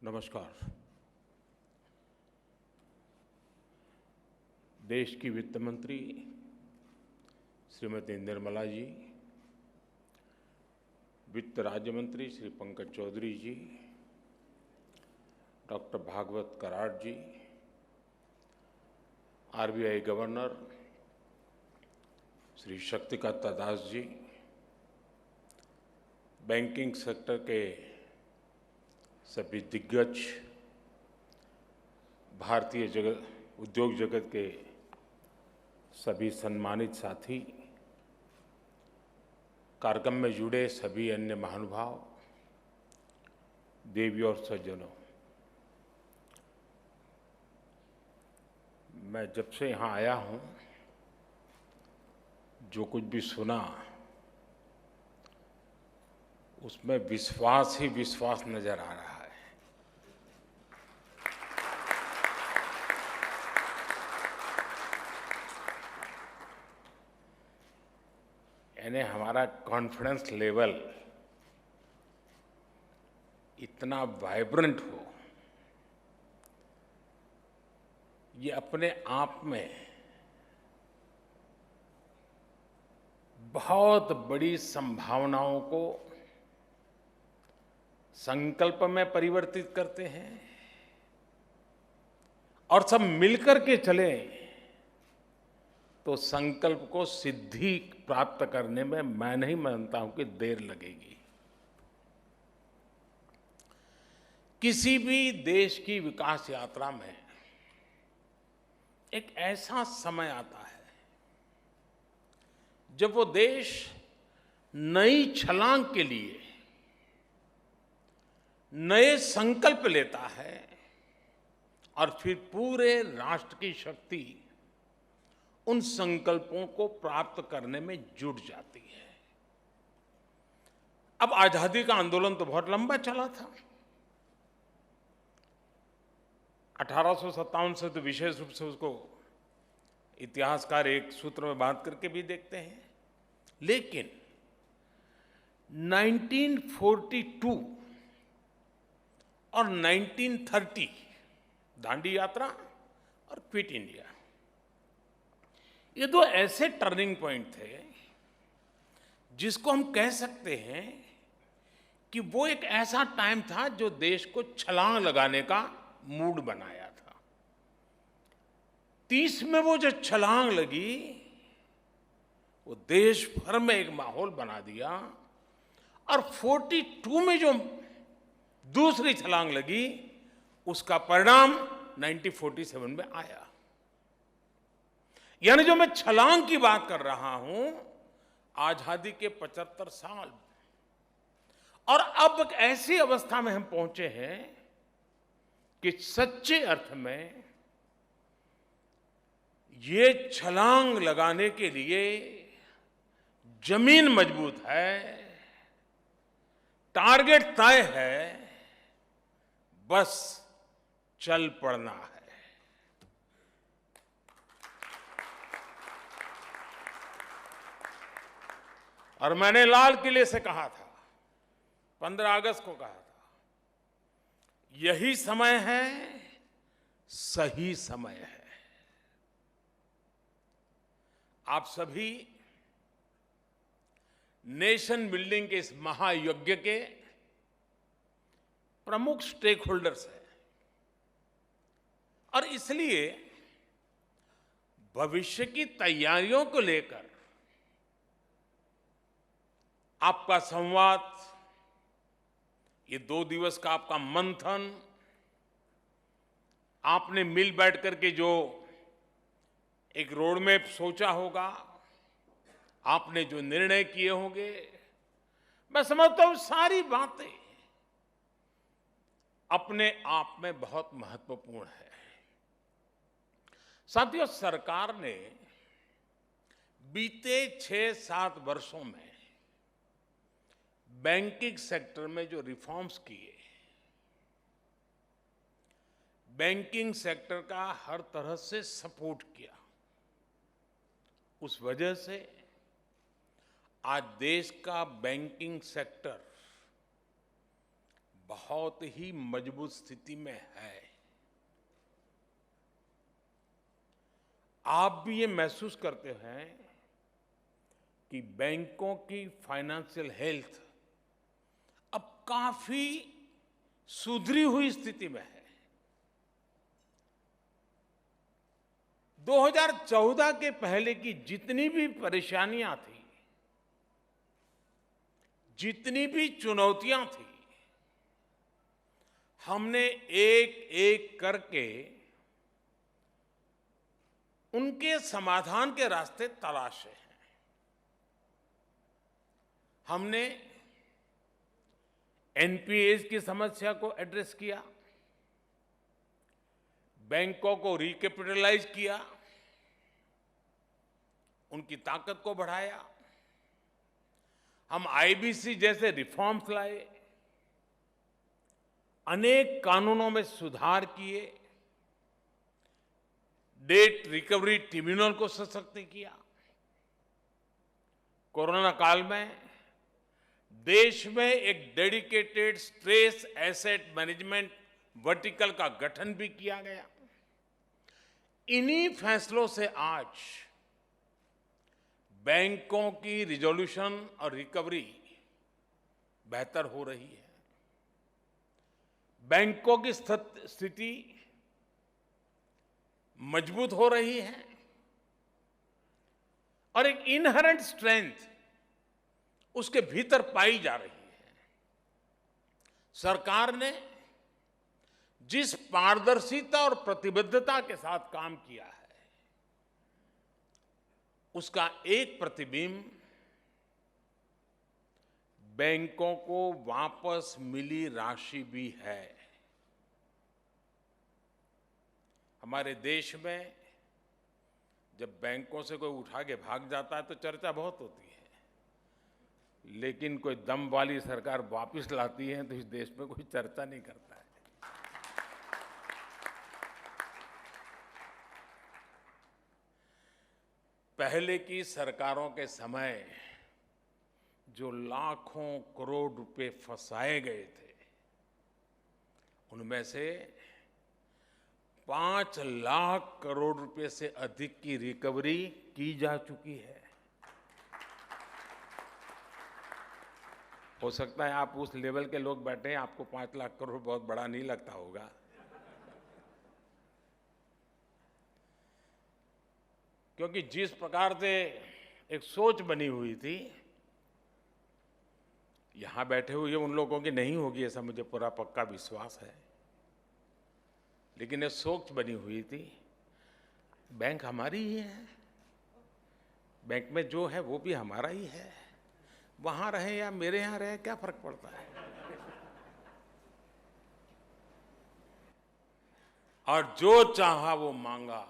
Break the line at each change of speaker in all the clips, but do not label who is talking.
नमस्कार। देश की वित्त मंत्री श्रीमती निर्मला जी, वित्त राज्य मंत्री श्री पंकज चौधरी जी, डॉक्टर भागवत कराड जी, RBI governor Shri Shaktikanta Das ji, banking sector के सभी दिग्गज, भारतीय उद्योग जगत के सभी सम्मानित साथी, कार्यक्रम में जुड़े सभी अन्य महानुभाव, देवी और सज्जनों, मैं जब से यहाँ आया हूँ, जो कुछ भी सुना उसमें विश्वास ही विश्वास नजर आ रहा है। यानी हमारा कॉन्फिडेंस लेवल इतना वाइब्रेंट हो, ये अपने आप में बहुत बड़ी संभावनाओं को संकल्प में परिवर्तित करते हैं और सब मिलकर के चलें तो संकल्प को सिद्धि प्राप्त करने में मैं नहीं मानता हूं कि देर लगेगी। किसी भी देश की विकास यात्रा में एक ऐसा समय आता है जब वो देश नई छलांग के लिए नए संकल्प लेता है और फिर पूरे राष्ट्र की शक्ति उन संकल्पों को प्राप्त करने में जुट जाती है। अब आजादी का आंदोलन तो बहुत लंबा चला था। 1857 से तो विशेष रूप से उसको इतिहासकार एक सूत्र में बात करके भी देखते हैं, लेकिन 1942 और 1930 दांडी यात्रा और क्विट इंडिया, ये दो ऐसे टर्निंग पॉइंट थे जिसको हम कह सकते हैं कि वो एक ऐसा टाइम था जो देश को छलांग लगाने का मूड बनाया था। 30 में वो जो छलांग लगी वो देश भर में एक माहौल बना दिया और 42 में जो दूसरी छलांग लगी उसका परिणाम 1947 में आया। यानी जो मैं छलांग की बात कर रहा हूं, आजादी के 75 साल और अब एक ऐसी अवस्था में हम पहुंचे हैं कि सच्चे अर्थ में ये छलांग लगाने के लिए जमीन मजबूत है, टारगेट तय है, बस चल पड़ना है। और मैंने लाल किले से कहा था, 15 अगस्त को कहा था, यही समय है, सही समय है। आप सभी नेशन बिल्डिंग के इस महायज्ञ के प्रमुख स्टेक होल्डर्स हैं और इसलिए भविष्य की तैयारियों को लेकर आपका संवाद, ये 2 दिवस का आपका मंथन, आपने मिल बैठ करके जो एक रोड मैप सोचा होगा, आपने जो निर्णय किए होंगे, मैं समझता हूं सारी बातें अपने आप में बहुत महत्वपूर्ण है। साथियों, सरकार ने बीते 6-7 वर्षों में बैंकिंग सेक्टर में जो रिफॉर्म्स किए, बैंकिंग सेक्टर का हर तरह से सपोर्ट किया, उस वजह से आज देश का बैंकिंग सेक्टर बहुत ही मजबूत स्थिति में है। आप भी ये महसूस करते हैं कि बैंकों की फाइनेंशियल हेल्थ अब काफी सुधरी हुई स्थिति में है। 2014 के पहले की जितनी भी परेशानियां थी, जितनी भी चुनौतियां थी, हमने एक एक करके उनके समाधान के रास्ते तलाशे हैं। हमने एनपीएस की समस्या को एड्रेस किया, बैंकों को रिकैपिटलाइज किया, उनकी ताकत को बढ़ाया। हम आईबीसी जैसे रिफॉर्म्स लाए, अनेक कानूनों में सुधार किए, डेट रिकवरी ट्रिब्यूनल को सशक्त किया। कोरोना काल में देश में एक dedicated stress asset management vertical का गठन भी किया गया। इन्हीं फैसलों से आज बैंकों की रिजोल्यूशन और रिकवरी बेहतर हो रही है। बैंकों की स्थिति मजबूत हो रही है और एक इनहेरेंट स्ट्रेंथ उसके भीतर पाई जा रही है। सरकार ने जिस पारदर्शिता और प्रतिबद्धता के साथ काम किया है, उसका एक प्रतिबिंब बैंकों को वापस मिली राशि भी है। हमारे देश में जब बैंकों से कोई उठा के भाग जाता है तो चर्चा बहुत होती है, लेकिन कोई दम वाली सरकार वापस लाती है तो इस देश में कोई चर्चा नहीं करता है। पहले की सरकारों के समय जो लाखों करोड़ रुपए फंसाए गए थे, उनमें से 5 लाख करोड़ रुपए से अधिक की रिकवरी की जा चुकी है। हो सकता है आप उस लेवल के लोग बैठे हैं, आपको 5 लाख करोड़ बहुत बड़ा नहीं लगता होगा, क्योंकि जिस प्रकार से एक सोच बनी हुई थी, यहां बैठे हुए उन लोगों की नहीं होगी ऐसा मुझे पूरा पक्का विश्वास है, लेकिन ये सोच बनी हुई थी बैंक हमारी ही है, बैंक में जो है वो भी हमारा ही है, वहां रहे या मेरे यहां रहे क्या फर्क पड़ता है। और जो चाहा वो मांगा,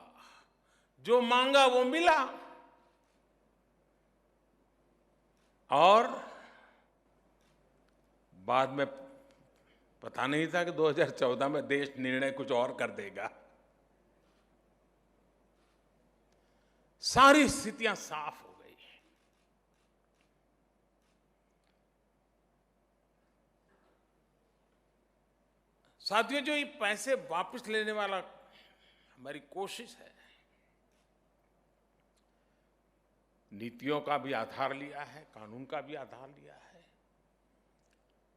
जो मांगा वो मिला, और बाद में पता नहीं था कि 2014 में देश निर्णय कुछ और कर देगा। सारी स्थितियां साफ हो गई। साथियों, जो ये पैसे वापस लेने वाला हमारी कोशिश है, नीतियों का भी आधार लिया है, कानून का भी आधार लिया है,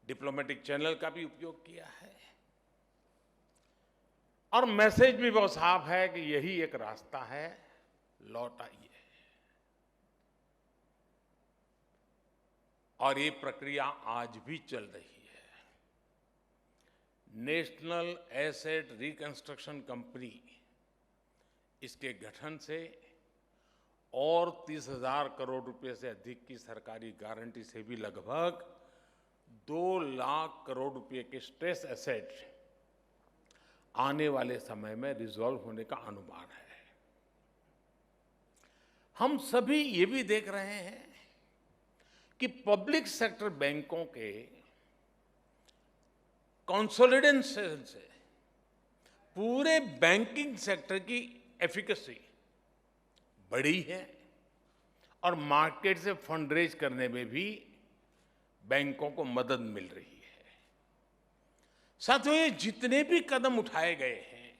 डिप्लोमेटिक चैनल का भी उपयोग किया है, और मैसेज भी बहुत साफ है कि यही एक रास्ता है, लौट आइए। और ये प्रक्रिया आज भी चल रही है। नेशनल एसेट रिकंस्ट्रक्शन कंपनी, इसके गठन से और 30,000 करोड़ रुपए से अधिक की सरकारी गारंटी से भी लगभग 2 लाख करोड़ रुपए के स्ट्रेस एसेट आने वाले समय में रिजॉल्व होने का अनुमान है। हम सभी ये भी देख रहे हैं कि पब्लिक सेक्टर बैंकों के कंसोलिडेशन से पूरे बैंकिंग सेक्टर की एफिकेसी बढ़ी है और मार्केट से फंड रेज करने में भी बैंकों को मदद मिल रही है। साथियों, ये जितने भी कदम उठाए गए हैं,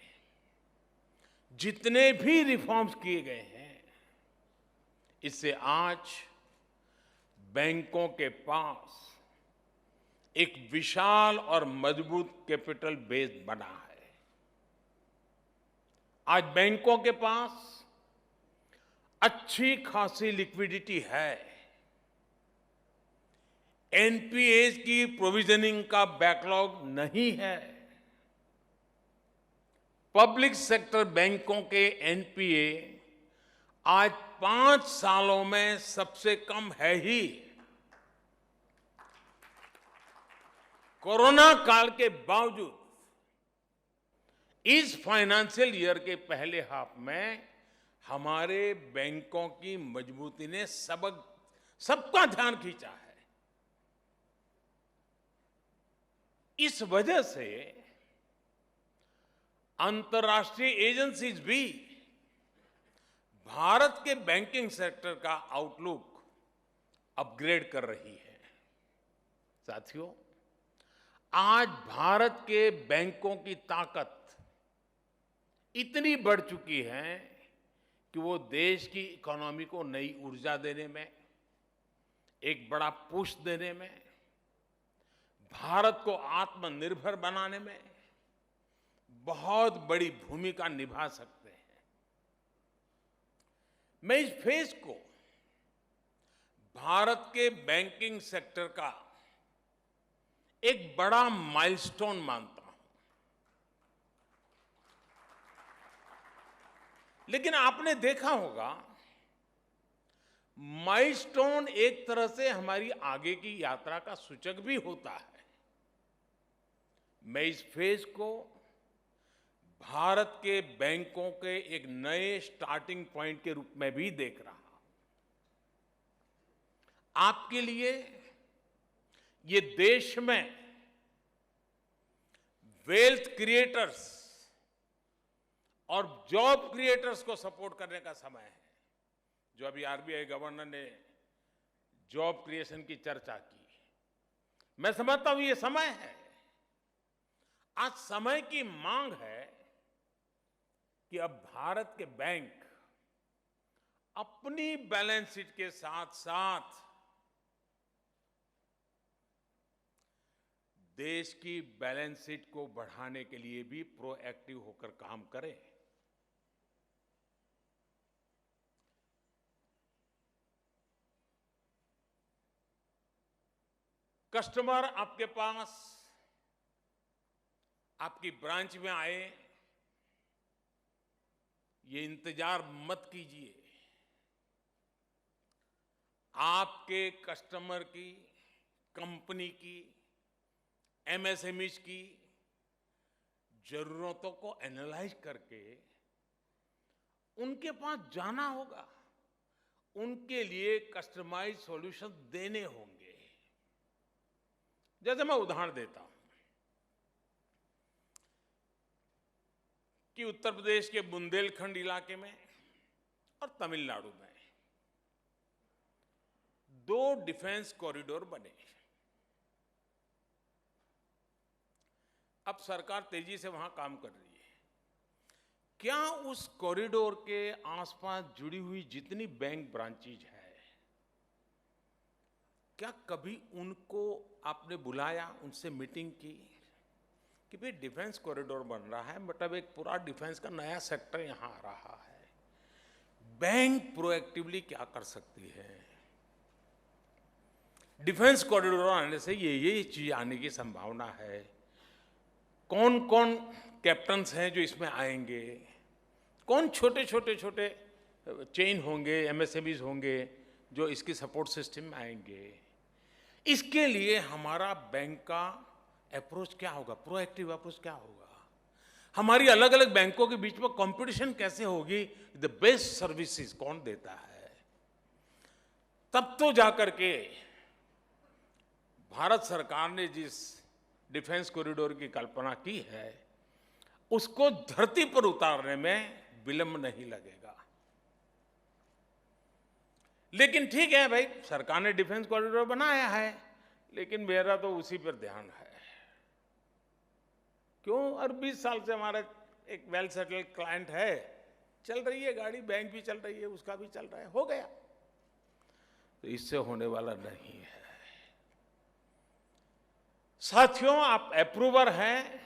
जितने भी रिफॉर्म्स किए गए हैं, इससे आज बैंकों के पास एक विशाल और मजबूत कैपिटल बेस बना है। आज बैंकों के पास अच्छी खासी लिक्विडिटी है। एनपीएस की प्रोविजनिंग का बैकलॉग नहीं है। पब्लिक सेक्टर बैंकों के एनपीए आज 5 सालों में सबसे कम है ही। कोरोना काल के बावजूद इस फाइनेंशियल ईयर के पहले हाफ में हमारे बैंकों की मजबूती ने सबका ध्यान खींचा है। इस वजह से अंतर्राष्ट्रीय एजेंसीज भी भारत के बैंकिंग सेक्टर का आउटलुक अपग्रेड कर रही है। साथियों, आज भारत के बैंकों की ताकत इतनी बढ़ चुकी है कि वो देश की इकोनॉमी को नई ऊर्जा देने में, एक बड़ा पुश देने में, भारत को आत्मनिर्भर बनाने में बहुत बड़ी भूमिका निभा सकते हैं। मैं इस फेज को भारत के बैंकिंग सेक्टर का एक बड़ा माइलस्टोन मानता हूं। लेकिन आपने देखा होगा, माइलस्टोन एक तरह से हमारी आगे की यात्रा का सूचक भी होता है। मैं इस फेज को भारत के बैंकों के एक नए स्टार्टिंग पॉइंट के रूप में भी देख रहा हूं। आपके लिए ये देश में वेल्थ क्रिएटर्स और जॉब क्रिएटर्स को सपोर्ट करने का समय है। जो अभी आरबीआई गवर्नर ने जॉब क्रिएशन की चर्चा की, मैं समझता हूं ये समय है। आज समय की मांग है कि अब भारत के बैंक अपनी बैलेंस शीट के साथ साथ देश की बैलेंस शीट को बढ़ाने के लिए भी प्रोएक्टिव होकर काम करें। कस्टमर आपके पास, आपकी ब्रांच में आए, ये इंतजार मत कीजिए। आपके कस्टमर की, कंपनी की, एमएसएमईज की जरूरतों को एनालाइज करके उनके पास जाना होगा, उनके लिए कस्टमाइज सॉल्यूशन देने होंगे। जैसे मैं उदाहरण देता हूं कि उत्तर प्रदेश के बुंदेलखंड इलाके में और तमिलनाडु में 2 डिफेंस कॉरिडोर बने। अब सरकार तेजी से वहां काम कर रही है। क्या उस कॉरिडोर के आसपास जुड़ी हुई जितनी बैंक ब्रांचेज है, क्या कभी उनको आपने बुलाया, उनसे मीटिंग की कि भाई डिफेंस कॉरिडोर बन रहा है, मतलब एक पूरा डिफेंस का नया सेक्टर यहां आ रहा है, बैंक प्रोएक्टिवली क्या कर सकती है? डिफेंस कॉरिडोर आने से ये चीज आने की संभावना है। कौन कौन कैप्टन्स हैं जो इसमें आएंगे, कौन छोटे छोटे चेन होंगे, एमएसएमईज होंगे जो इसकी सपोर्ट सिस्टम में आएंगे। इसके लिए हमारा बैंक का अप्रोच क्या होगा, प्रोएक्टिव अप्रोच क्या होगा, हमारी अलग अलग बैंकों के बीच में कंपटीशन कैसे होगी, द बेस्ट सर्विसेज कौन देता है। तब तो जाकर के भारत सरकार ने जिस डिफेंस कॉरिडोर की कल्पना की है, उसको धरती पर उतारने में विलंब नहीं लगेगा। लेकिन ठीक है भाई, सरकार ने डिफेंस कॉरिडोर बनाया है, लेकिन मेरा तो उसी पर ध्यान है। क्यों? और 20 साल से हमारा एक वेल सेटल्ड क्लाइंट है, चल रही है गाड़ी, बैंक भी चल रही है, उसका भी चल रहा है, हो गया। तो इससे होने वाला नहीं है। साथियों, आप अप्रूवर हैं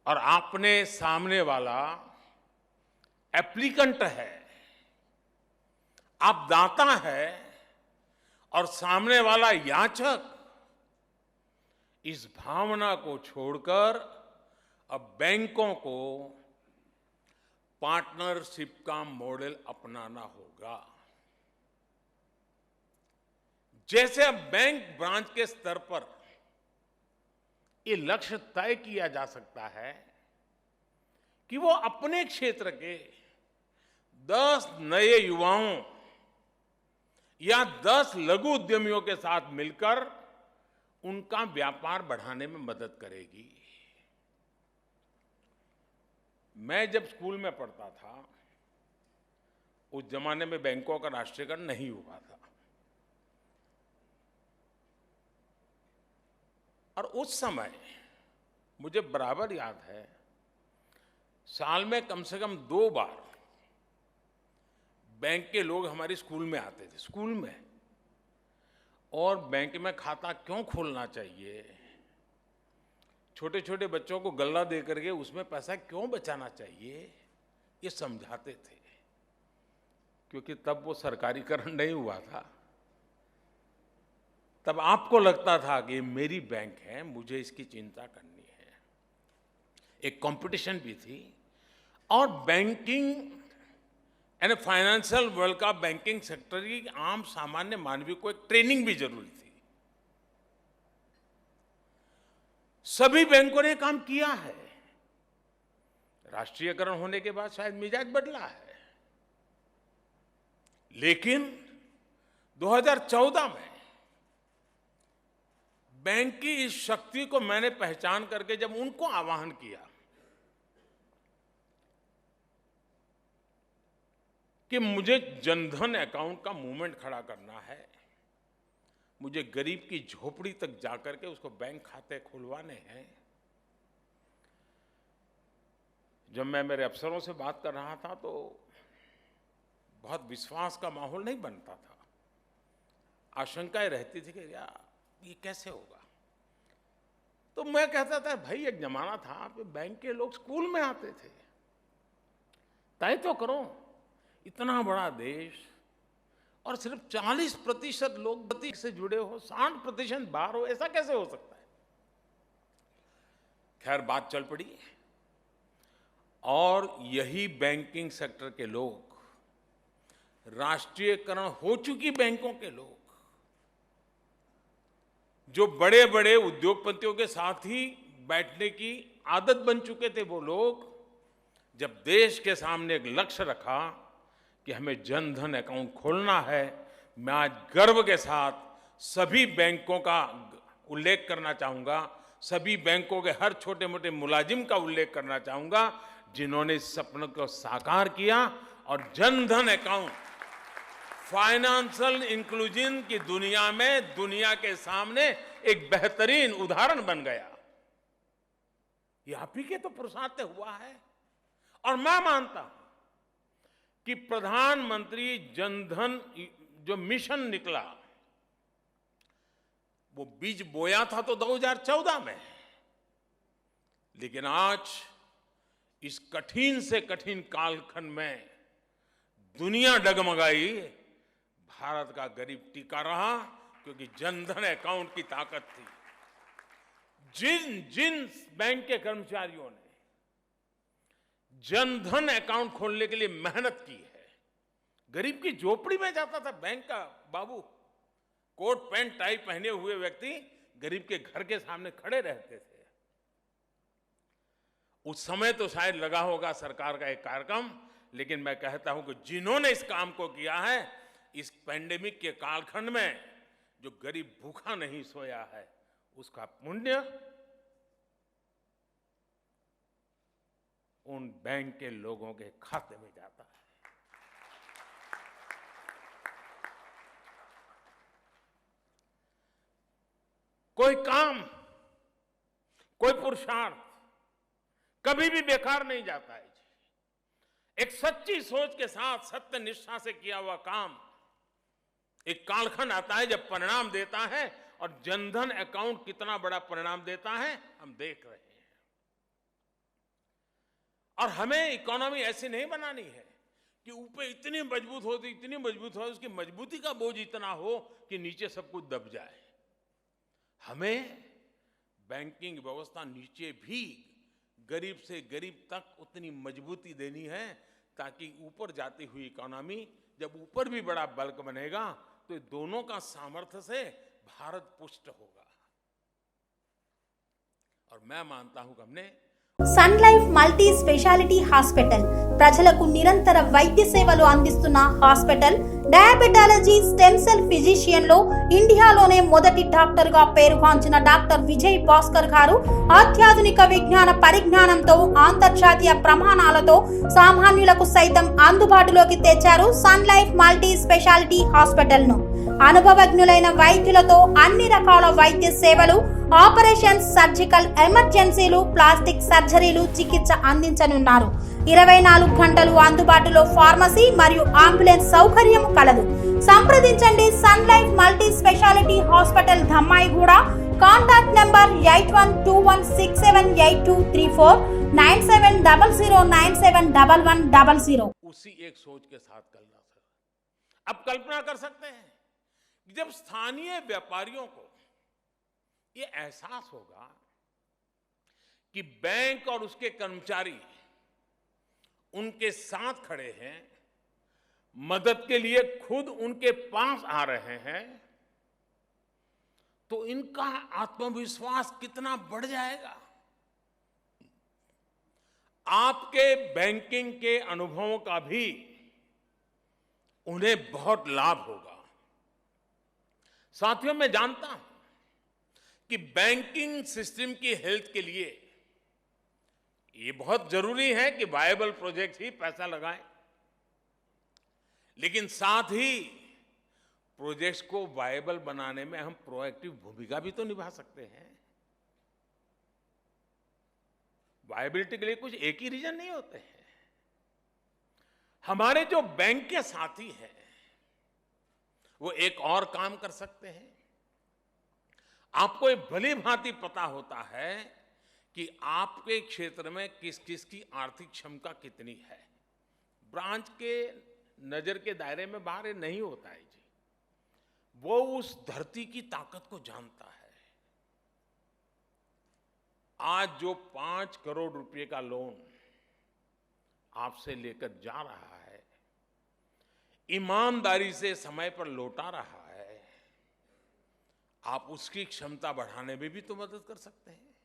और आपने सामने वाला एप्लीकेंट है। आप दाता है और सामने वाला याचक। इस भावना को छोड़कर अब बैंकों को पार्टनरशिप का मॉडल अपनाना होगा। जैसे अब बैंक ब्रांच के स्तर पर ये लक्ष्य तय किया जा सकता है कि वो अपने क्षेत्र के 10 नए युवाओं या 10 लघु उद्यमियों के साथ मिलकर उनका व्यापार बढ़ाने में मदद करेगी। मैं जब स्कूल में पढ़ता था, उस जमाने में बैंकों का राष्ट्रीयकरण नहीं हुआ था, और उस समय मुझे बराबर याद है, साल में कम से कम 2 बार बैंक के लोग हमारे स्कूल में आते थे, स्कूल में। और बैंक में खाता क्यों खोलना चाहिए, छोटे छोटे बच्चों को गल्ला दे करके उसमें पैसा क्यों बचाना चाहिए, ये समझाते थे। क्योंकि तब वो सरकारीकरण नहीं हुआ था, तब आपको लगता था कि ये मेरी बैंक है, मुझे इसकी चिंता करनी है। एक कंपटीशन भी थी, और बैंकिंग यानी फाइनेंशियल वर्ल्ड का बैंकिंग सेक्टर की आम सामान्य मानवीय को एक ट्रेनिंग भी जरूरी थी। सभी बैंकों ने काम किया है। राष्ट्रीयकरण होने के बाद शायद मिजाज बदला है, लेकिन 2014 में बैंक की इस शक्ति को मैंने पहचान करके जब उनको आह्वान किया कि मुझे जनधन अकाउंट का मूवमेंट खड़ा करना है, मुझे गरीब की झोपड़ी तक जाकर के उसको बैंक खाते खुलवाने हैं। जब मैं मेरे अफसरों से बात कर रहा था तो बहुत विश्वास का माहौल नहीं बनता था, आशंकाएं रहती थी कि यार ये कैसे होगा। तो मैं कहता था, भाई एक जमाना था बैंक के लोग स्कूल में आते थे, तय तो करो, इतना बड़ा देश और सिर्फ 40% लोग बैंक से जुड़े हो, 60% बाहर हो, ऐसा कैसे हो सकता है। खैर बात चल पड़ी, और यही बैंकिंग सेक्टर के लोग, राष्ट्रीयकरण हो चुकी बैंकों के लोग, जो बड़े बड़े उद्योगपतियों के साथ ही बैठने की आदत बन चुके थे, वो लोग जब देश के सामने एक लक्ष्य रखा कि हमें जनधन अकाउंट खोलना है, मैं आज गर्व के साथ सभी बैंकों का उल्लेख करना चाहूंगा, सभी बैंकों के हर छोटे मोटे मुलाजिम का उल्लेख करना चाहूंगा, जिन्होंने इस सपने को साकार किया और जनधन अकाउंट फाइनेंशियल इंक्लूजन की दुनिया में दुनिया के सामने एक बेहतरीन उदाहरण बन गया। ये आप ही के तो पुरुषार्थ हुआ है। और मैं मानता हूं कि प्रधानमंत्री जनधन जो मिशन निकला, वो बीज बोया था तो 2014 में, लेकिन आज इस कठिन से कठिन कालखंड में दुनिया डगमगाई, भारत का गरीब टिका रहा, क्योंकि जनधन अकाउंट की ताकत थी। जिन जिन बैंक के कर्मचारियों ने जनधन अकाउंट खोलने के लिए मेहनत की है, गरीब की झोपड़ी में जाता था बैंक का बाबू, कोट पैंट टाई पहने हुए व्यक्ति गरीब के घर के सामने खड़े रहते थे। उस समय तो शायद लगा होगा सरकार का एक कार्यक्रम, लेकिन मैं कहता हूं कि जिन्होंने इस काम को किया है, इस पेंडेमिक के कालखंड में जो गरीब भूखा नहीं सोया है, उसका पुण्य उन बैंक के लोगों के खाते में जाता है। कोई काम, कोई पुरुषार्थ कभी भी बेकार नहीं जाता है जी। एक सच्ची सोच के साथ सत्य निष्ठा से किया हुआ काम एक कालखंड आता है जब परिणाम देता है, और जनधन अकाउंट कितना बड़ा परिणाम देता है हम देख रहे हैं। और हमें इकोनॉमी ऐसी नहीं बनानी है कि ऊपर इतनी मजबूत हो, उसकी मजबूती का बोझ इतना हो कि नीचे सब कुछ दब जाए। हमें बैंकिंग व्यवस्था नीचे भी गरीब से गरीब तक उतनी मजबूती देनी है ताकि ऊपर जाती हुई इकोनॉमी जब ऊपर भी बड़ा बल्क बनेगा तो दोनों का सामर्थ्य से भारत पुष्ट होगा। और मैं मानता हूं कि हमने
sun life multi speciality hospital ప్రజలకు నిరంతర వైద్య సేవలు అందిస్తున్న hospital. Diabetology stem cell physician లో ఇండియాలోనే మొదటి డాక్టర్ గా పేరుగాంచిన డాక్టర్ విజయ్ భాస్కర్ గారు అత్యాధునిక విజ్ఞాన పరిజ్ఞానంతో అంతర్జాతీయ ప్రమాణాలతో సామాన్యులకు సైతం అందుబాటులోకి తెచ్చారు sun life multi speciality hospital ను. అనుభవజ్ఞులైన వైద్యులతో అన్ని రకాల వైద్య సేవలు, ఆపరేషన్స్, సర్జికల్ ఎమర్జెన్సీలు, ప్లాస్టిక్ సర్జరీలు, చికిత్స అందించనున్నారు. 24 గంటలు అందుబాటులో ఫార్మసీ మరియు అంబులెన్స్ సౌకర్యం కలదు. సంప్రదించండి sun life multi speciality hospital, Dammaiguda. Contact number 8121678234 9700971100.
उसी एक सोच के साथ करना था। अब कल्पना कर सकते हैं जब स्थानीय व्यापारियों को ये एहसास होगा कि बैंक और उसके कर्मचारी उनके साथ खड़े हैं, मदद के लिए खुद उनके पास आ रहे हैं, तो इनका आत्मविश्वास कितना बढ़ जाएगा। आपके बैंकिंग के अनुभवों का भी उन्हें बहुत लाभ होगा। साथियों, मैं जानता हूं कि बैंकिंग सिस्टम की हेल्थ के लिए ये बहुत जरूरी है कि वायबल प्रोजेक्ट ही पैसा लगाएं, लेकिन साथ ही प्रोजेक्ट्स को वायबल बनाने में हम प्रोएक्टिव भूमिका भी तो निभा सकते हैं। वायबिलिटी के लिए कुछ एक ही रीजन नहीं होते हैं। हमारे जो बैंक के साथी हैं वो एक और काम कर सकते हैं। आपको ये भली भांति पता होता है कि आपके क्षेत्र में किस किस की आर्थिक क्षमता कितनी है। ब्रांच के नजर के दायरे में बाहर नहीं होता है जी। वो उस धरती की ताकत को जानता है। आज जो 5 करोड़ रुपए का लोन आपसे लेकर जा रहा है, ईमानदारी से समय पर लौटा रहा है, आप उसकी क्षमता बढ़ाने में भी तो मदद कर सकते हैं।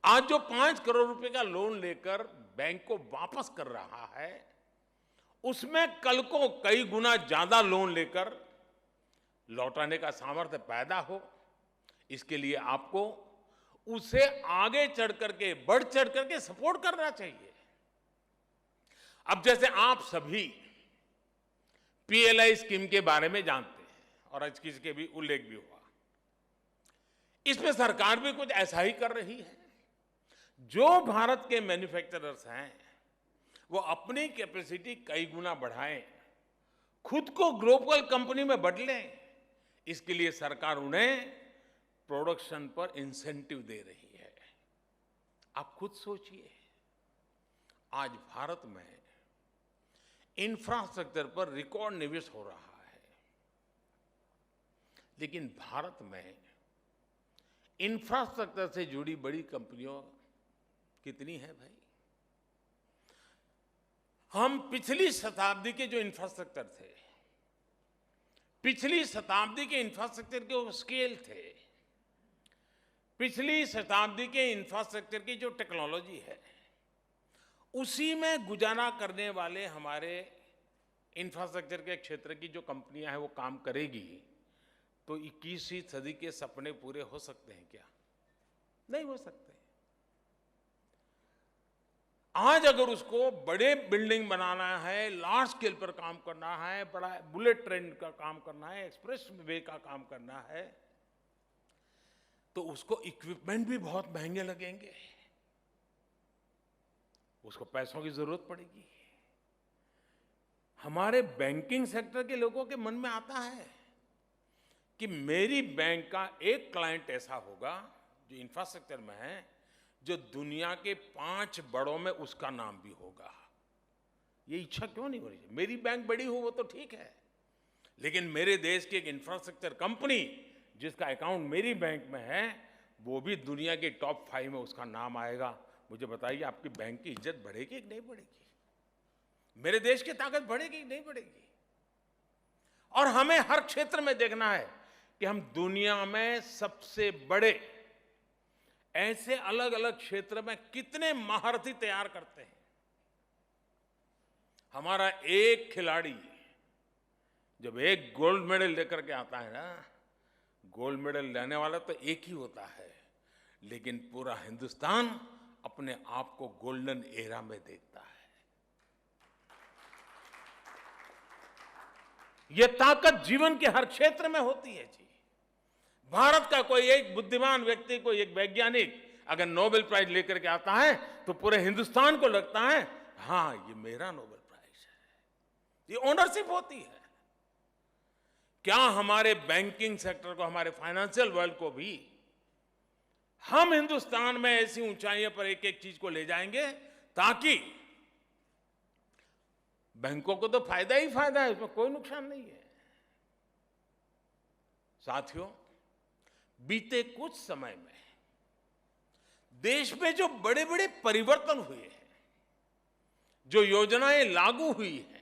आज जो 5 करोड़ रुपए का लोन लेकर बैंक को वापस कर रहा है, उसमें कल को कई गुना ज्यादा लोन लेकर लौटाने का सामर्थ्य पैदा हो, इसके लिए आपको उसे आगे चढ़ करके, बढ़ चढ़ करके सपोर्ट करना चाहिए। अब जैसे आप सभी पीएलआई स्कीम के बारे में जानते हैं और आज किसके भी उल्लेख भी हुआ, इसमें सरकार भी कुछ ऐसा ही कर रही है। जो भारत के मैन्युफैक्चरर्स हैं वो अपनी कैपेसिटी कई गुना बढ़ाएं, खुद को ग्लोबल कंपनी में बदलें, इसके लिए सरकार उन्हें प्रोडक्शन पर इंसेंटिव दे रही है। आप खुद सोचिए, आज भारत में इंफ्रास्ट्रक्चर पर रिकॉर्ड निवेश हो रहा है, लेकिन भारत में इंफ्रास्ट्रक्चर से जुड़ी बड़ी कंपनियों कितनी है भाई? हम पिछली शताब्दी के जो इंफ्रास्ट्रक्चर थे, पिछली शताब्दी के इंफ्रास्ट्रक्चर के स्केल थे, पिछली शताब्दी के इंफ्रास्ट्रक्चर की जो टेक्नोलॉजी है, उसी में गुजारा करने वाले हमारे इंफ्रास्ट्रक्चर के क्षेत्र की जो कंपनियां हैं वो काम करेगी तो 21वीं सदी के सपने पूरे हो सकते हैं क्या? नहीं हो सकते। आज अगर उसको बड़े बिल्डिंग बनाना है, लार्ज स्केल पर काम करना है, बड़ा बुलेट ट्रेन का काम करना है, एक्सप्रेस वे का काम करना है, तो उसको इक्विपमेंट भी बहुत महंगे लगेंगे, उसको पैसों की जरूरत पड़ेगी। हमारे बैंकिंग सेक्टर के लोगों के मन में आता है कि मेरी बैंक का एक क्लाइंट ऐसा होगा जो इंफ्रास्ट्रक्चर में है, जो दुनिया के 5 बड़ों में उसका नाम भी होगा। ये इच्छा क्यों नहीं हो रही है? मेरी बैंक बड़ी हो वो तो ठीक है, लेकिन मेरे देश की एक इंफ्रास्ट्रक्चर कंपनी जिसका अकाउंट मेरी बैंक में है, वो भी दुनिया के टॉप 5 में उसका नाम आएगा। मुझे बताइए, आपकी बैंक की इज्जत बढ़ेगी कि नहीं बढ़ेगी? मेरे देश की ताकत बढ़ेगी कि नहीं बढ़ेगी? और हमें हर क्षेत्र में देखना है कि हम दुनिया में सबसे बड़े ऐसे अलग अलग क्षेत्र में कितने महारथी तैयार करते हैं। हमारा एक खिलाड़ी जब एक गोल्ड मेडल लेकर के आता है ना, गोल्ड मेडल लेने वाला तो एक ही होता है, लेकिन पूरा हिंदुस्तान अपने आप को गोल्डन एरा में देखता है। यह ताकत जीवन के हर क्षेत्र में होती है जी। भारत का कोई एक बुद्धिमान व्यक्ति, कोई एक वैज्ञानिक अगर नोबेल प्राइज लेकर के आता है तो पूरे हिंदुस्तान को लगता है हां, ये मेरा नोबेल प्राइज है। ये ओनरशिप होती है। क्या हमारे बैंकिंग सेक्टर को, हमारे फाइनेंशियल वर्ल्ड को भी हम हिंदुस्तान में ऐसी ऊंचाइयों पर एक एक चीज को ले जाएंगे ताकि बैंकों को तो फायदा ही फायदा है, उसमें कोई नुकसान नहीं है। साथियों, बीते कुछ समय में देश में जो बड़े बड़े परिवर्तन हुए हैं, जो योजनाएं लागू हुई हैं,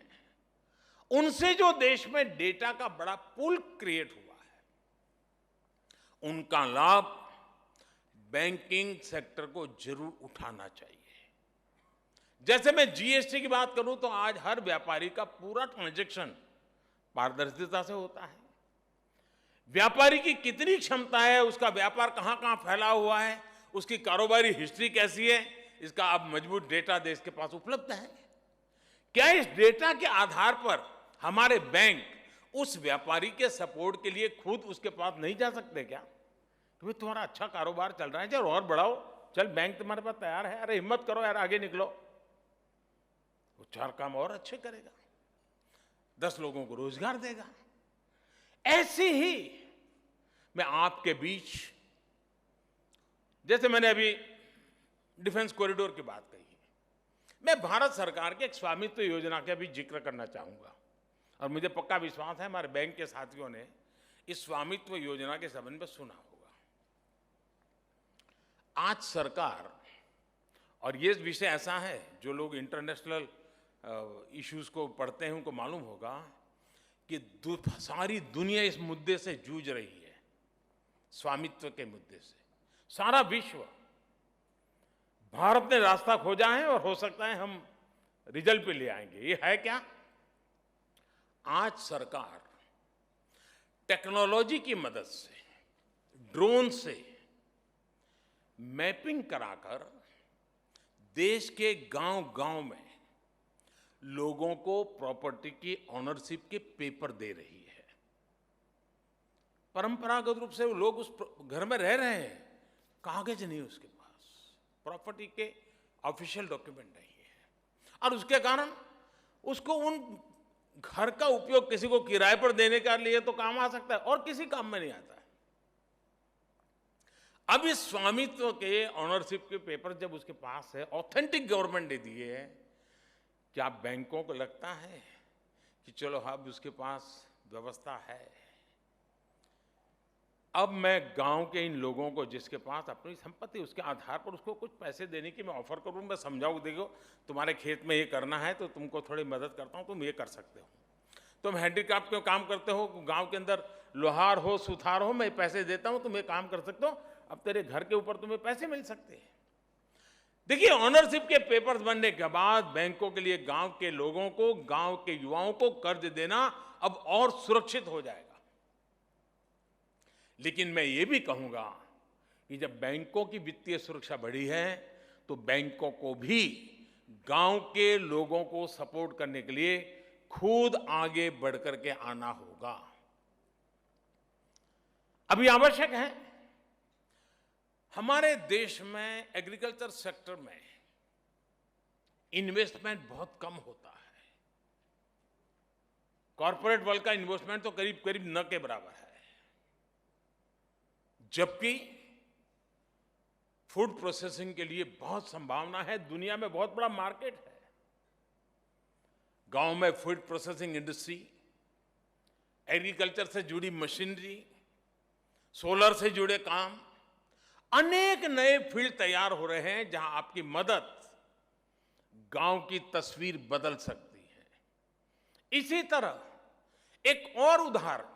उनसे जो देश में डेटा का बड़ा पूल क्रिएट हुआ है, उनका लाभ बैंकिंग सेक्टर को जरूर उठाना चाहिए। जैसे मैं जीएसटी की बात करूं तो आज हर व्यापारी का पूरा ट्रांजैक्शन पारदर्शिता से होता है। व्यापारी की कितनी क्षमता है, उसका व्यापार कहां कहां फैला हुआ है, उसकी कारोबारी हिस्ट्री कैसी है, इसका अब मजबूत डेटा देश के पास उपलब्ध है। क्या इस डेटा के आधार पर हमारे बैंक उस व्यापारी के सपोर्ट के लिए खुद उसके पास नहीं जा सकते क्या? तो तुम्हारा अच्छा कारोबार चल रहा है, चल और बढ़ाओ, चल बैंक तुम्हारे पास तैयार है, अरे हिम्मत करो यार, आगे निकलो। वो 4 काम और अच्छे करेगा, 10 लोगों को रोजगार देगा। ऐसे ही मैं आपके बीच, जैसे मैंने अभी डिफेंस कॉरिडोर की बात कही, मैं भारत सरकार के एक स्वामित्व योजना का भी जिक्र करना चाहूंगा। और मुझे पक्का विश्वास है हमारे बैंक के साथियों ने इस स्वामित्व योजना के संबंध में सुना होगा। आज सरकार, और ये विषय ऐसा है जो लोग इंटरनेशनल इश्यूज को पढ़ते हैं उनको मालूम होगा कि सारी दुनिया इस मुद्दे से जूझ रही है, स्वामित्व के मुद्दे से। सारा विश्व, भारत ने रास्ता खोजा है और हो सकता है हम रिजल्ट पे ले आएंगे। ये है क्या? आज सरकार टेक्नोलॉजी की मदद से, ड्रोन से मैपिंग कराकर देश के गांव-गांव में लोगों को प्रॉपर्टी की ऑनरशिप के पेपर दे रही है। परंपरागत रूप से लोग उस घर में रह रहे हैं, कागज नहीं उसके पास, प्रॉपर्टी के ऑफिशियल डॉक्यूमेंट नहीं है, और उसके कारण उसको उन घर का उपयोग किसी को किराए पर देने के लिए तो काम आ सकता है और किसी काम में नहीं आता है। अब इस स्वामित्व के ऑनरशिप के पेपर जब उसके पास है, ऑथेंटिक गवर्नमेंट ने दिए है, क्या बैंकों को लगता है कि चलो अब उसके पास व्यवस्था है, अब मैं गांव के इन लोगों को जिसके पास अपनी संपत्ति, उसके आधार पर उसको कुछ पैसे देने की मैं ऑफर करूं, मैं समझाऊं, देखो तुम्हारे खेत में ये करना है तो तुमको थोड़ी मदद करता हूं, तुम ये कर सकते हो, तुम हैंडीक्राफ्ट का काम करते हो, गांव के अंदर लोहार हो, सुथार हो, मैं पैसे देता हूं, तुम ये काम कर सकते हो, अब तेरे घर के ऊपर तुम्हें पैसे मिल सकते हैं। देखिए, ऑनरशिप के पेपर्स बनने के बाद बैंकों के लिए गांव के लोगों को, गांव के युवाओं को कर्ज देना अब और सुरक्षित हो जाएगा। लेकिन मैं ये भी कहूंगा कि जब बैंकों की वित्तीय सुरक्षा बढ़ी है तो बैंकों को भी गांव के लोगों को सपोर्ट करने के लिए खुद आगे बढ़कर के आना होगा। अभी आवश्यक है हमारे देश में एग्रीकल्चर सेक्टर में इन्वेस्टमेंट बहुत कम होता है। कॉर्पोरेट वर्ल्ड का इन्वेस्टमेंट तो करीब करीब न के बराबर है, जबकि फूड प्रोसेसिंग के लिए बहुत संभावना है। दुनिया में बहुत बड़ा मार्केट है। गांव में फूड प्रोसेसिंग इंडस्ट्री, एग्रीकल्चर से जुड़ी मशीनरी, सोलर से जुड़े काम, अनेक नए फील्ड तैयार हो रहे हैं जहां आपकी मदद गांव की तस्वीर बदल सकती है। इसी तरह एक और उदाहरण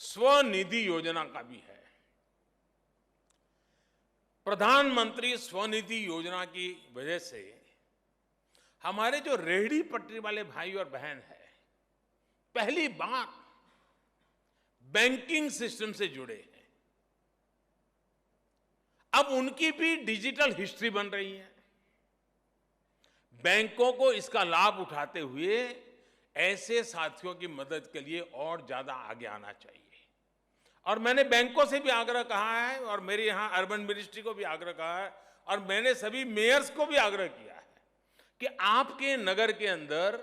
स्वनिधि योजना का भी है। प्रधानमंत्री स्वनिधि योजना की वजह से हमारे जो रेहड़ी पटरी वाले भाई और बहन हैं, पहली बार बैंकिंग सिस्टम से जुड़े हैं। अब उनकी भी डिजिटल हिस्ट्री बन रही है। बैंकों को इसका लाभ उठाते हुए ऐसे साथियों की मदद के लिए और ज्यादा आगे आना चाहिए। और मैंने बैंकों से भी आग्रह कहा है, और मेरे यहां अर्बन मिनिस्ट्री को भी आग्रह कहा है, और मैंने सभी मेयर्स को भी आग्रह किया है कि आपके नगर के अंदर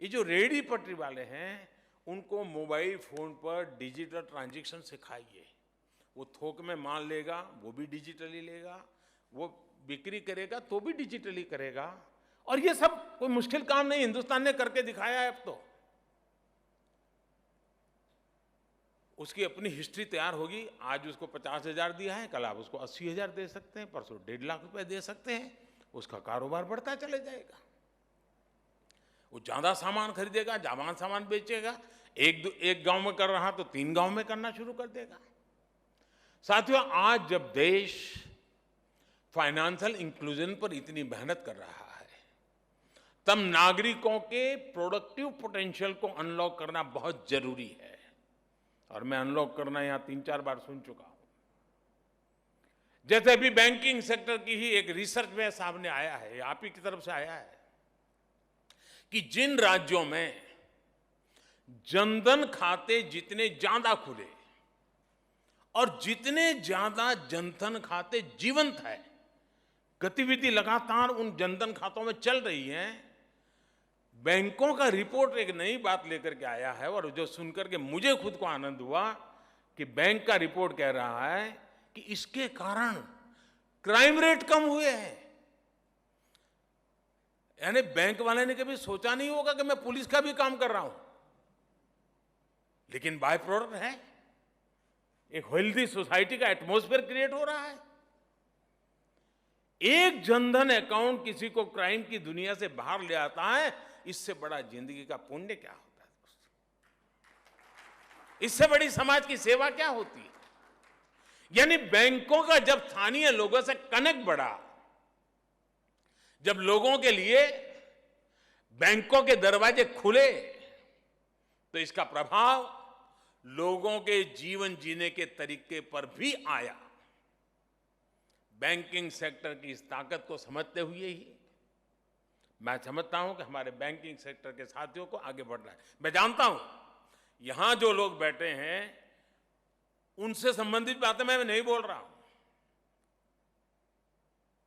ये जो रेहड़ी पटरी वाले हैं, उनको मोबाइल फोन पर डिजिटल ट्रांजैक्शन सिखाइए। वो थोक में माल लेगा, वो भी डिजिटली लेगा, वो बिक्री करेगा तो भी डिजिटली करेगा। और ये सब कोई मुश्किल काम नहीं, हिंदुस्तान ने करके दिखाया है। अब तो उसकी अपनी हिस्ट्री तैयार होगी। आज उसको 50,000 दिया है, कल आप उसको 80,000 दे सकते हैं, परसों 1.5 लाख रुपए दे सकते हैं। उसका कारोबार बढ़ता चले जाएगा। वो ज्यादा सामान खरीदेगा, ज्यादा सामान बेचेगा। एक गांव में कर रहा तो 3 गांव में करना शुरू कर देगा। साथियों, आज जब देश फाइनेंशियल इंक्लूजन पर इतनी मेहनत कर रहा है, तब नागरिकों के प्रोडक्टिव पोटेंशियल को अनलॉक करना बहुत जरूरी है। और मैं अनलॉक करना यहां 3-4 बार सुन चुका हूं। जैसे अभी बैंकिंग सेक्टर की ही एक रिसर्च में सामने आया है, आप ही की तरफ से आया है, कि जिन राज्यों में जनधन खाते जितने ज्यादा खुले और जितने ज्यादा जनधन खाते जीवंत है, गतिविधि लगातार उन जनधन खातों में चल रही है, बैंकों का रिपोर्ट एक नई बात लेकर के आया है। और जो सुनकर के मुझे खुद को आनंद हुआ कि बैंक का रिपोर्ट कह रहा है कि इसके कारण क्राइम रेट कम हुए हैं। यानी बैंक वाले ने कभी सोचा नहीं होगा कि मैं पुलिस का भी काम कर रहा हूं, लेकिन बाय प्रोडक्ट है। एक हेल्दी सोसाइटी का एटमॉस्फेयर क्रिएट हो रहा है। एक जनधन अकाउंट किसी को क्राइम की दुनिया से बाहर ले आता है, इससे बड़ा जिंदगी का पुण्य क्या होता है दोस्तों? इससे बड़ी समाज की सेवा क्या होती है? यानी बैंकों का जब स्थानीय लोगों से कनेक्ट बढ़ा, जब लोगों के लिए बैंकों के दरवाजे खुले, तो इसका प्रभाव लोगों के जीवन जीने के तरीके पर भी आया। बैंकिंग सेक्टर की इस ताकत को समझते हुए ही मैं समझता हूं कि हमारे बैंकिंग सेक्टर के साथियों को आगे बढ़ना है। मैं जानता हूं यहां जो लोग बैठे हैं उनसे संबंधित बातें मैं नहीं बोल रहा हूं,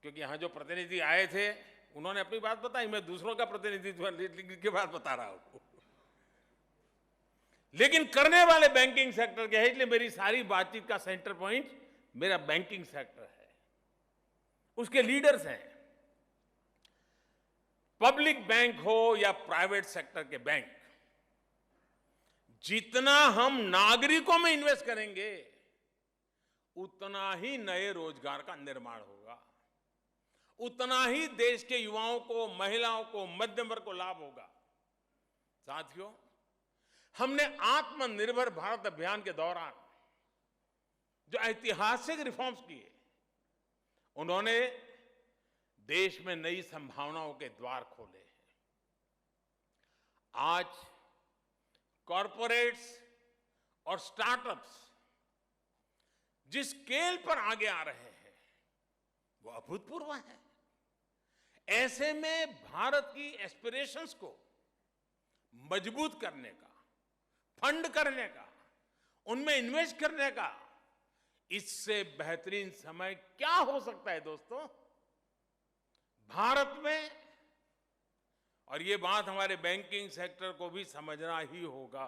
क्योंकि यहां जो प्रतिनिधि आए थे उन्होंने अपनी बात बताई, मैं दूसरों का प्रतिनिधित्व की बात बता रहा हूं। लेकिन करने वाले बैंकिंग सेक्टर के हैं, इसलिए मेरी सारी बातचीत का सेंटर पॉइंट मेरा बैंकिंग सेक्टर है, उसके लीडर्स हैं। पब्लिक बैंक हो या प्राइवेट सेक्टर के बैंक, जितना हम नागरिकों में इन्वेस्ट करेंगे उतना ही नए रोजगार का निर्माण होगा, उतना ही देश के युवाओं को, महिलाओं को, मध्यम वर्ग को लाभ होगा। साथियों, हमने आत्मनिर्भर भारत अभियान के दौरान जो ऐतिहासिक रिफॉर्म्स किए, उन्होंने देश में नई संभावनाओं के द्वार खोले हैं। आज कॉरपोरेट्स और स्टार्टअप्स जिस स्केल पर आगे आ रहे हैं वो अभूतपूर्व है। ऐसे में भारत की एस्पिरेशंस को मजबूत करने का, फंड करने का, उनमें इन्वेस्ट करने का इससे बेहतरीन समय क्या हो सकता है दोस्तों भारत में। और ये बात हमारे बैंकिंग सेक्टर को भी समझना ही होगा।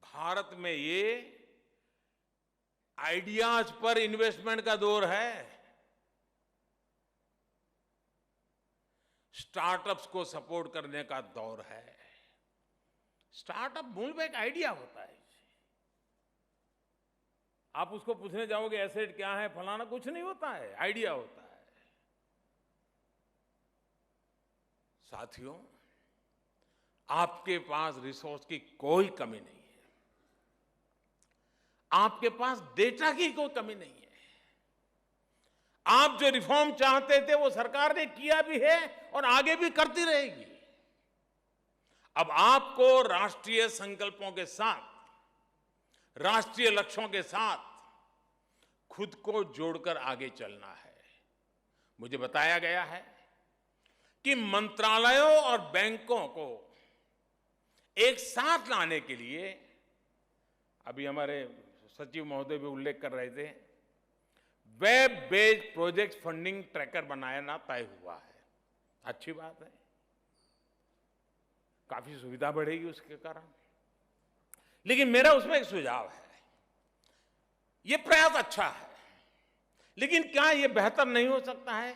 भारत में ये आइडियाज पर इन्वेस्टमेंट का दौर है। स्टार्टअप्स को सपोर्ट करने का दौर है। स्टार्टअप मूल में एक आइडिया होता है। आप उसको पूछने जाओगे एसेट क्या है फलाना, कुछ नहीं होता है, आइडिया होता है। साथियों, आपके पास रिसोर्स की कोई कमी नहीं है। आपके पास डेटा की कोई कमी नहीं है। आप जो रिफॉर्म चाहते थे वो सरकार ने किया भी है और आगे भी करती रहेगी। अब आपको राष्ट्रीय संकल्पों के साथ, राष्ट्रीय लक्ष्यों के साथ खुद को जोड़कर आगे चलना है। मुझे बताया गया है कि मंत्रालयों और बैंकों को एक साथ लाने के लिए, अभी हमारे सचिव महोदय भी उल्लेख कर रहे थे, web based project funding tracker बनाना तय हुआ है। अच्छी बात है, काफी सुविधा बढ़ेगी उसके कारण। लेकिन मेरा उसमें एक सुझाव है। यह प्रयास अच्छा है, लेकिन क्या यह बेहतर नहीं हो सकता है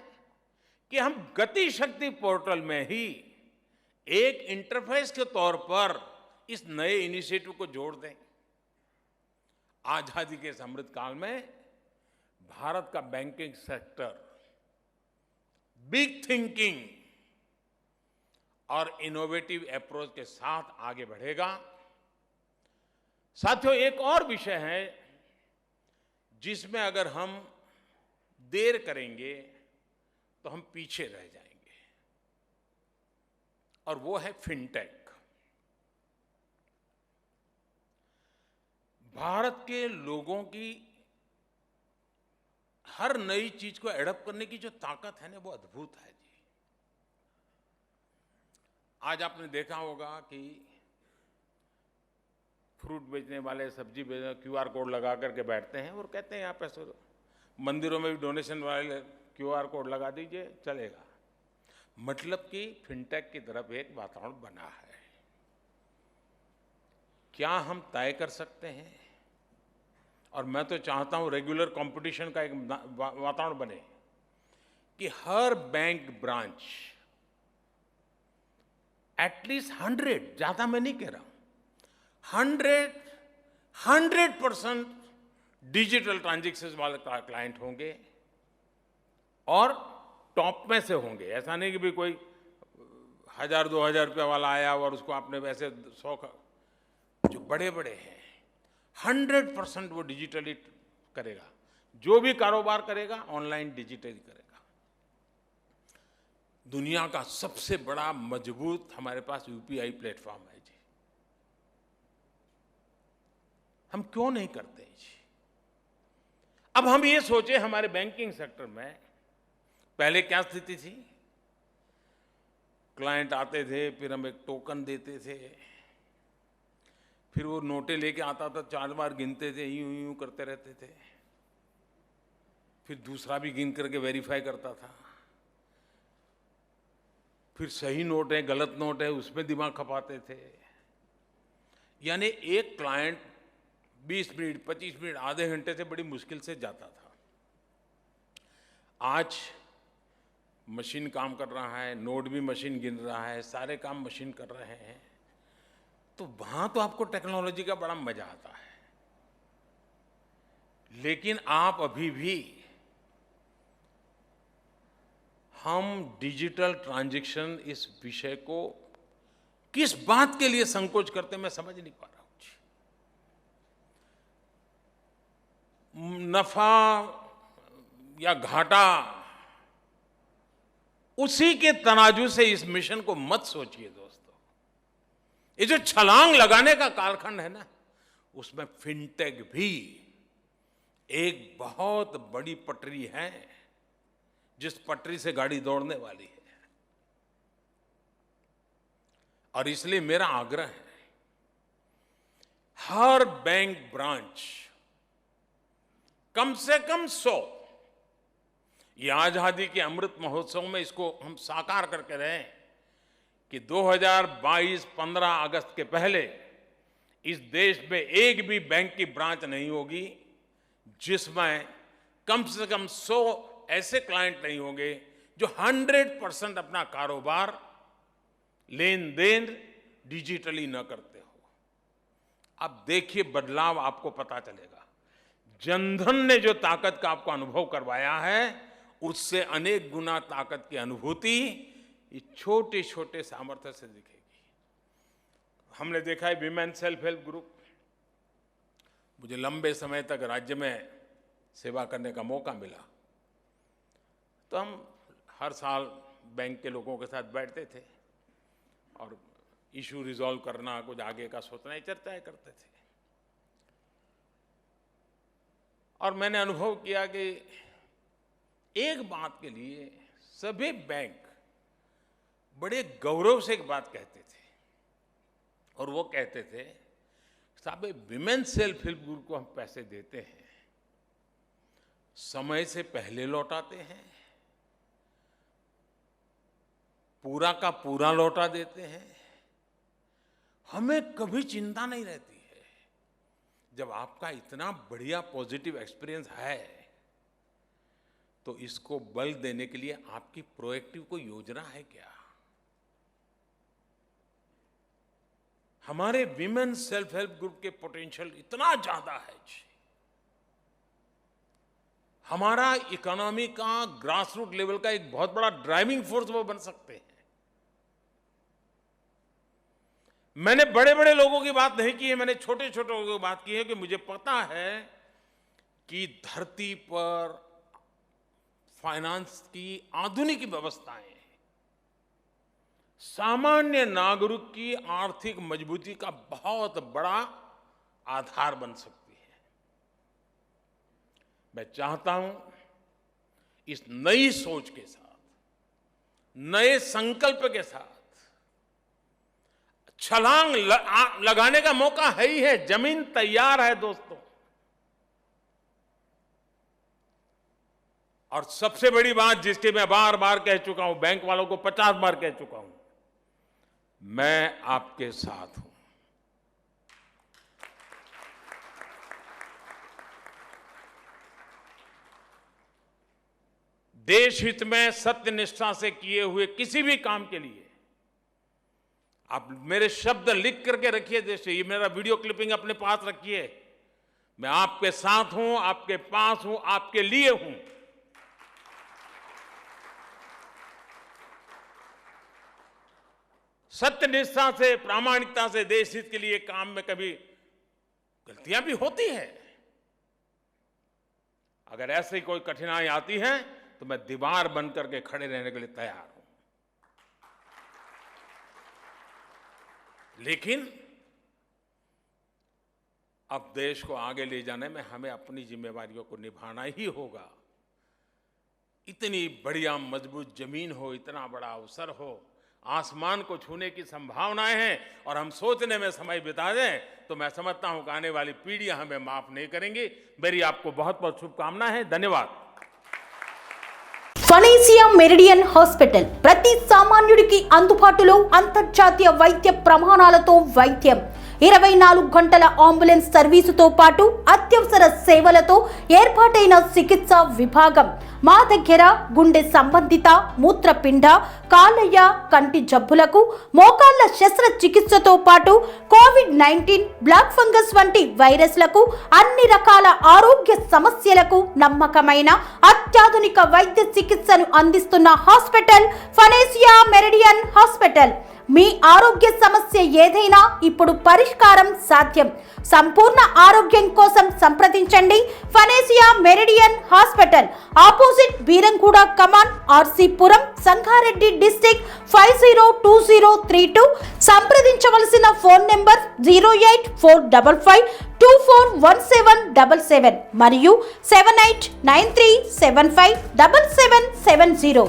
कि हम गति शक्ति पोर्टल में ही एक इंटरफेस के तौर पर इस नए इनिशिएटिव को जोड़ दें। आजादी के इस अमृत काल में भारत का बैंकिंग सेक्टर बिग थिंकिंग और इनोवेटिव अप्रोच के साथ आगे बढ़ेगा। साथियों, एक और विषय है जिसमें अगर हम देर करेंगे तो हम पीछे रह जाएंगे, और वो है फिनटेक। भारत के लोगों की हर नई चीज को एडॉप्ट करने की जो ताकत है ना, वो अद्भुत है जी। आज आपने देखा होगा कि फ्रूट बेचने वाले, सब्जी बेचने क्यूआर कोड लगा करके बैठते हैं और कहते हैं यहाँ पैसे दो। मंदिरों में भी डोनेशन वाले क्यूआर कोड लगा दीजिए, चलेगा। मतलब कि फिनटेक की तरफ एक वातावरण बना है। क्या हम तय कर सकते हैं? और मैं तो चाहता हूं रेगुलर कंपटीशन का एक वातावरण बने कि हर बैंक ब्रांच एटलीस्ट 100, ज्यादा मैं नहीं कह रहा हूं, 100% डिजिटल ट्रांजैक्शन वाले क्लाइंट होंगे और टॉप में से होंगे। ऐसा नहीं कि भी कोई 1000-2000 रुपये वाला आया और उसको आपने वैसे 100 जो बड़े बड़े हैं 100% वो डिजिटली करेगा। जो भी कारोबार करेगा ऑनलाइन डिजिटली करेगा। दुनिया का सबसे बड़ा मजबूत हमारे पास यूपीआई प्लेटफॉर्म है जी। हम क्यों नहीं करते जी? अब हम ये सोचे हमारे बैंकिंग सेक्टर में पहले क्या स्थिति थी। क्लाइंट आते थे, फिर हम एक टोकन देते थे, फिर वो नोटें लेके आता था, 4 बार गिनते थे, यूं यूं करते रहते थे, फिर दूसरा भी गिन करके वेरीफाई करता था, फिर सही नोट है गलत नोट है उसमें दिमाग खपाते थे। यानी एक क्लाइंट 20 मिनट 25 मिनट आधे घंटे से बड़ी मुश्किल से जाता था। आज मशीन काम कर रहा है, नोट भी मशीन गिन रहा है, सारे काम मशीन कर रहे हैं। तो वहां तो आपको टेक्नोलॉजी का बड़ा मजा आता है। लेकिन आप अभी भी हम डिजिटल ट्रांजैक्शन इस विषय को किस बात के लिए संकोच करते मैं समझ नहीं पा रहा हूं। नफा या घाटा उसी के तराजू से इस मिशन को मत सोचिए दोस्तों। ये जो छलांग लगाने का कालखंड है ना, उसमें फिनटेक भी एक बहुत बड़ी पटरी है जिस पटरी से गाड़ी दौड़ने वाली है। और इसलिए मेरा आग्रह है हर बैंक ब्रांच कम से कम 100, ये आजादी के अमृत महोत्सव में इसको हम साकार करके रहें कि 2022-15 अगस्त के पहले इस देश में एक भी बैंक की ब्रांच नहीं होगी जिसमें कम से कम 100 ऐसे क्लाइंट नहीं होंगे जो 100% अपना कारोबार लेन देन डिजिटली न करते हो। अब देखिए बदलाव आपको पता चलेगा। जनधन ने जो ताकत का आपको अनुभव करवाया है उससे अनेक गुना ताकत की अनुभूति ये छोटे छोटे सामर्थ्य से दिखेगी। हमने देखा है विमेन सेल्फ हेल्प ग्रुप, मुझे लंबे समय तक राज्य में सेवा करने का मौका मिला तो हम हर साल बैंक के लोगों के साथ बैठते थे और इशू रिजॉल्व करना, कुछ आगे का सोचना, चर्चाएं करते थे। और मैंने अनुभव किया कि एक बात के लिए सभी बैंक बड़े गौरव से एक बात कहते थे और वो कहते थे साहब विमेन सेल्फ हेल्प ग्रुप को हम पैसे देते हैं, समय से पहले लौटाते हैं, पूरा का पूरा लौटा देते हैं, हमें कभी चिंता नहीं रहती है। जब आपका इतना बढ़िया पॉजिटिव एक्सपीरियंस है तो इसको बल देने के लिए आपकी प्रोएक्टिव कोई योजना है क्या? हमारे विमेन सेल्फ हेल्प ग्रुप के पोटेंशियल इतना ज्यादा है, हमारा इकोनॉमी का ग्रास रूट लेवल का एक बहुत बड़ा ड्राइविंग फोर्स वो बन सकते हैं। मैंने बड़े बड़े लोगों की बात नहीं की है, मैंने छोटे छोटे लोगों की बात की है कि मुझे पता है कि धरती पर फाइनेंस की आधुनिक व्यवस्थाएं सामान्य नागरिक की आर्थिक मजबूती का बहुत बड़ा आधार बन सकती है। मैं चाहता हूं इस नई सोच के साथ, नए संकल्प के साथ छलांग लगाने का मौका है ही है, जमीन तैयार है दोस्तों। और सबसे बड़ी बात जिसकी मैं बार बार कह चुका हूं, बैंक वालों को 50 बार कह चुका हूं, मैं आपके साथ हूं। देश हित में सत्य निष्ठा से किए हुए किसी भी काम के लिए आप मेरे शब्द लिख करके रखिए, जैसे ये मेरा वीडियो क्लिपिंग अपने पास रखिए। मैं आपके साथ हूं, आपके पास हूं, आपके लिए हूं। सत्यनिष्ठा से, प्रामाणिकता से देश हित के लिए काम में कभी गलतियां भी होती है। अगर ऐसी कोई कठिनाई आती है तो मैं दीवार बन करके खड़े रहने के लिए तैयार हूं। लेकिन अब देश को आगे ले जाने में हमें अपनी जिम्मेवारियों को निभाना ही होगा। इतनी बढ़िया मजबूत जमीन हो, इतना बड़ा अवसर हो, आसमान को छूने की संभावनाएं हैं और हम सोचने में समय बिता दें तो मैं समझता हूं कि आने वाली पीढ़ियां हमें माफ नहीं करेंगी। मेरी आपको बहुत बहुत शुभकामनाएं हैं। धन्यवाद।
ఫనేసియా మెరిడియన్ హాస్పిటల్ ప్రతి సామాన్యుడికి అందుబాటులో అంతర్జాతీయ వైద్య ప్రమాణాలతో వైద్యం, 24 గంటల అంబులెన్స్ సర్వీసుతో పాటు అత్యవసర సేవలతో ఏర్పాటైన చికిత్సా విభాగం. మా దగ్గర గుండె సంబంధిత, మూత్రపిండ, కాలేయ, కంటి జబ్బులకు, మోకాళ్ల శస్త్రచికిత్సతో పాటు కోవిడ్-19, బ్లాక్ ఫంగస్ వంటి వైరస్లకు, అన్ని రకాల ఆరోగ్య సమస్యలకు నమ్మకమైన అత్యాధునిక వైద్య చికిత్సను అందిస్తున్న హాస్పిటల్ ఫనేసియా మెరిడియన్ హాస్పిటల్. మీ ఆరోగ్య సమస్య ఏదైనా ఇప్పుడు పరిష్కారం సాధ్యం. సంపూర్ణ ఆరోగ్యం కోసం సంప్రదించండి Panacea Meridian hospital, opposite Beeramguda కమాన్, ఆర్సీపురం, సంగారెడ్డి డిస్ట్రిక్ట్ 502032. సంప్రదించవలసిన ఫోన్ నెంబర్ 08455241777 మరియు 7893757770.